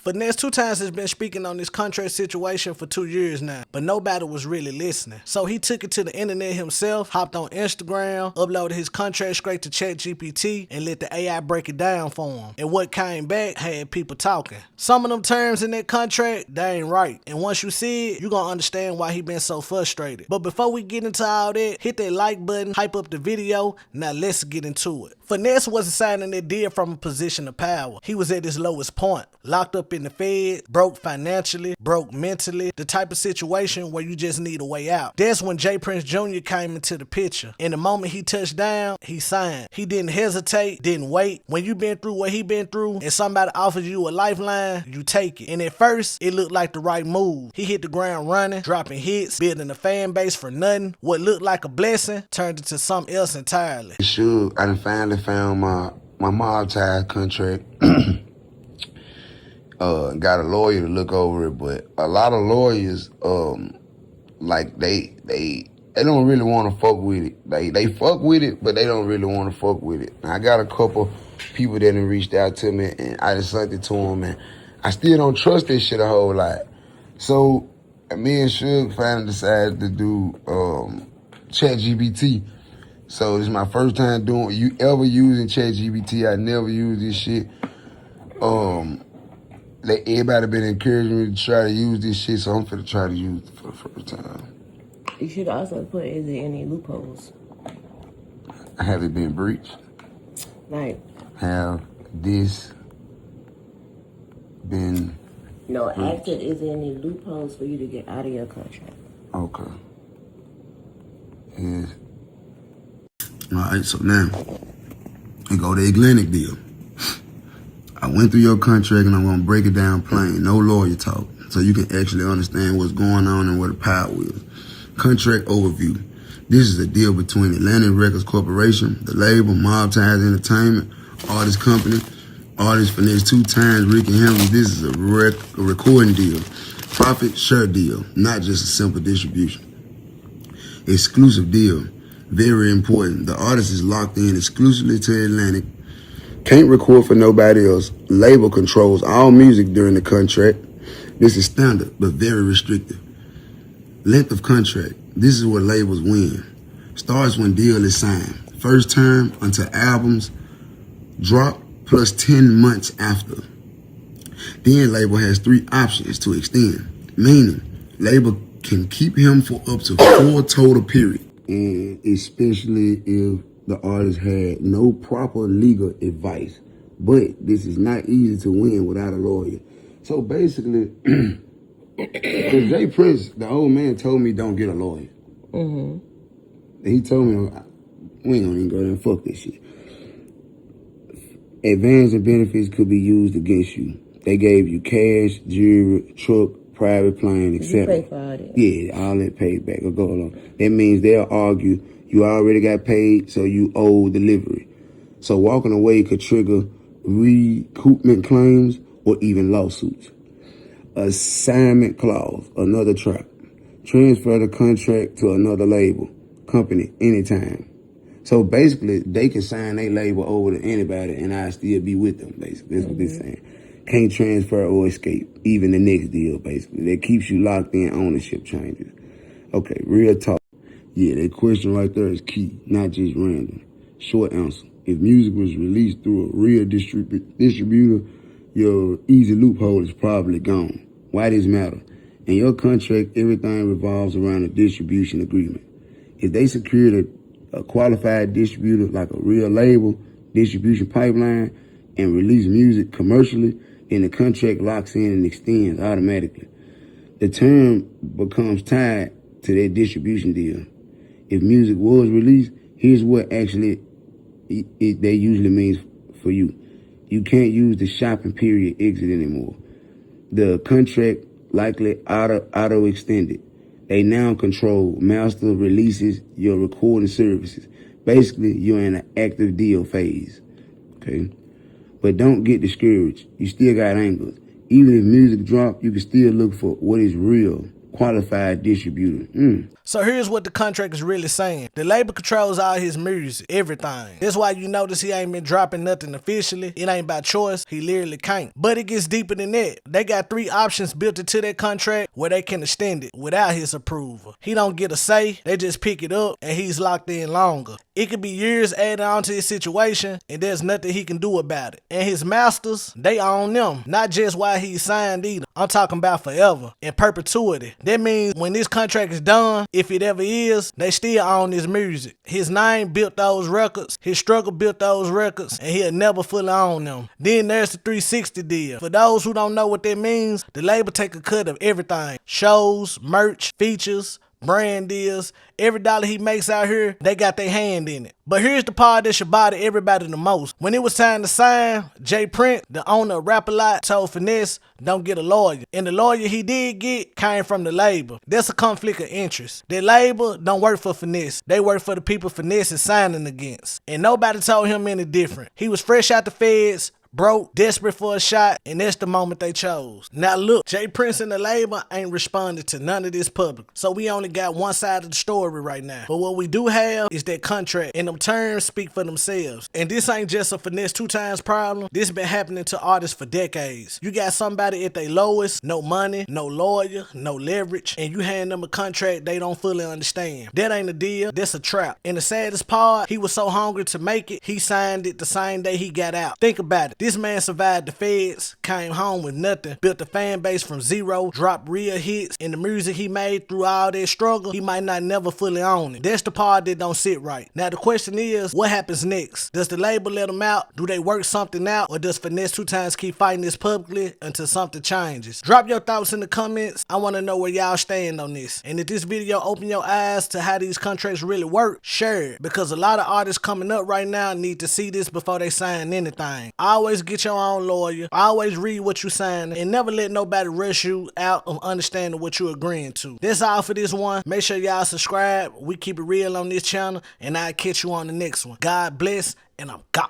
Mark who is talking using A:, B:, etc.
A: Finesse2tymes has been speaking on this contract situation for 2 years now, but nobody was really listening. So he took it to the internet himself, hopped on Instagram, uploaded his contract straight to ChatGPT, and let the AI break it down for him. And what came back had people talking. Some of them terms in that contract, they ain't right. And once you see it, you gonna understand why he been so frustrated. But before we get into all that, hit that like button, hype up the video. Now let's get into it. Finesse wasn't signing that deal from a position of power. He was at his lowest point, locked up in the Fed, broke financially, broke mentally, the type of situation where you just need a way out. That's when J. Prince Jr. came into the picture. And the moment he touched down, he signed. He didn't hesitate, didn't wait. When you been through what he been through and somebody offers you a lifeline, you take it. And at first, it looked like the right move. He hit the ground running, dropping hits, building a fan base for nothing. What looked like a blessing turned into something else entirely.
B: Sure, I done finally found my mob ties contract. Got a lawyer to look over it, but a lot of lawyers, like they don't really want to fuck with it. They fuck with it, but they don't really want to fuck with it. And I got a couple people that have reached out to me, and I just sent it to them, and I still don't trust this shit a whole lot. So me and Suge finally decided to do ChatGPT. So this is my first time ever using ChatGPT. I never used this shit. Everybody been encouraging me to try to use this shit, so I'm finna try to use it for the first time.
C: You should also put, is there any loopholes?
B: Have it been breached?
C: Like,
B: have this been
C: no,
B: breached?
C: ask it, is there any loopholes for you to get out of your contract?
B: Okay. Yes. All right, so now, we go to the Atlantic deal. I went through your contract and I'm gonna break it down plain, no lawyer talk, so you can actually understand what's going on and what the power is. Contract overview. This is a deal between Atlantic Records Corporation, the label, Mob Ties Entertainment, artist company, artist Finesse2tymes, Ricky Hamilton. This is a recording deal, profit share deal, not just a simple distribution. Exclusive deal, very important. The artist is locked in exclusively to Atlantic. Can't record for nobody else. Label controls all music during the contract. This is standard, but very restrictive. Length of contract. This is where labels win. Starts when deal is signed. First term until albums drop plus 10 months after. Then label has 3 options to extend, meaning label can keep him for up to 4 total period. And especially if the artist had no proper legal advice. But this is not easy to win without a lawyer. So basically, J. Prince, the old man, told me don't get a lawyer. Mm-hmm. He told me, we ain't gonna even go there and fuck this shit. Advances and benefits could be used against you. They gave you cash, jewelry, truck, private plane, etc.
C: You pay for all that? Yeah,
B: all that paid back will go along. That means they'll argue you already got paid, so you owe delivery. So walking away could trigger recoupment claims or even lawsuits. Assignment clause, another trap. Transfer the contract to another label, company, anytime. So basically, they can sign their label over to anybody and I still be with them, basically. That's what they're saying. Can't transfer or escape, even the next deal, basically. That keeps you locked in, ownership changes. Okay, real talk. Yeah, that question right there is key, not just random. Short answer. If music was released through a real distributor, your easy loophole is probably gone. Why this matter? In your contract, everything revolves around a distribution agreement. If they secured a qualified distributor like a real label, distribution pipeline, and release music commercially, then the contract locks in and extends automatically. The term becomes tied to that distribution deal. If music was released, here's what actually that usually means for you. You can't use the shopping period exit anymore. The contract likely auto extended. They now control master releases, your recording services. Basically, you're in an active deal phase. Okay? But don't get discouraged. You still got angles. Even if music drop, you can still look for what is real, qualified distributor.
A: So here's what the contract is really saying. The label controls all his music, everything. That's why you notice he ain't been dropping nothing officially. It ain't by choice. He literally can't. But it gets deeper than that. They got 3 options built into that contract where they can extend it without his approval. He don't get a say. They just pick it up and he's locked in longer. It could be years added on to his situation and there's nothing he can do about it. And his masters, they own them. Not just while he's signed either. I'm talking about forever, in perpetuity. That means when this contract is done, if it ever is, they still own his music. His name built those records, his struggle built those records, and he'll never fully own them. Then there's the 360 deal. For those who don't know what that means, the label take a cut of everything. Shows, merch, features, brand deals, every dollar he makes out here, they got their hand in it. But here's the part that should bother everybody the most. When it was time to sign, Jay Prince, the owner of Rap-A-Lot, told Finesse, don't get a lawyer. And the lawyer he did get came from the label. That's a conflict of interest. The label don't work for Finesse. They work for the people Finesse is signing against. And nobody told him any different. He was fresh out the feds, broke, desperate for a shot, and that's the moment they chose. Now look, Jay Prince and the label ain't responded to none of this public, so we only got one side of the story right now. But what we do have is that contract, and them terms speak for themselves. And this ain't just a Finesse2tymes problem. This been happening to artists for decades. You got somebody at their lowest, no money, no lawyer, no leverage, and you hand them a contract they don't fully understand. That ain't a deal, that's a trap. And the saddest part, he was so hungry to make it, he signed it the same day he got out. Think about it. This man survived the feds, came home with nothing, built a fan base from zero, dropped real hits, and the music he made through all that struggle, he might not never fully own it. That's the part that don't sit right. Now the question is, what happens next? Does the label let him out? Do they work something out? Or does Finesse2tymes keep fighting this publicly until something changes? Drop your thoughts in the comments. I want to know where y'all stand on this. And if this video opened your eyes to how these contracts really work, share it. Because a lot of artists coming up right now need to see this before they sign anything. Always get your own lawyer. Always read what you sign and never let nobody rush you out of understanding what you're agreeing to. That's all for this one. Make sure y'all subscribe. We keep it real on this channel and I'll catch you on the next one. God bless and I'm gone.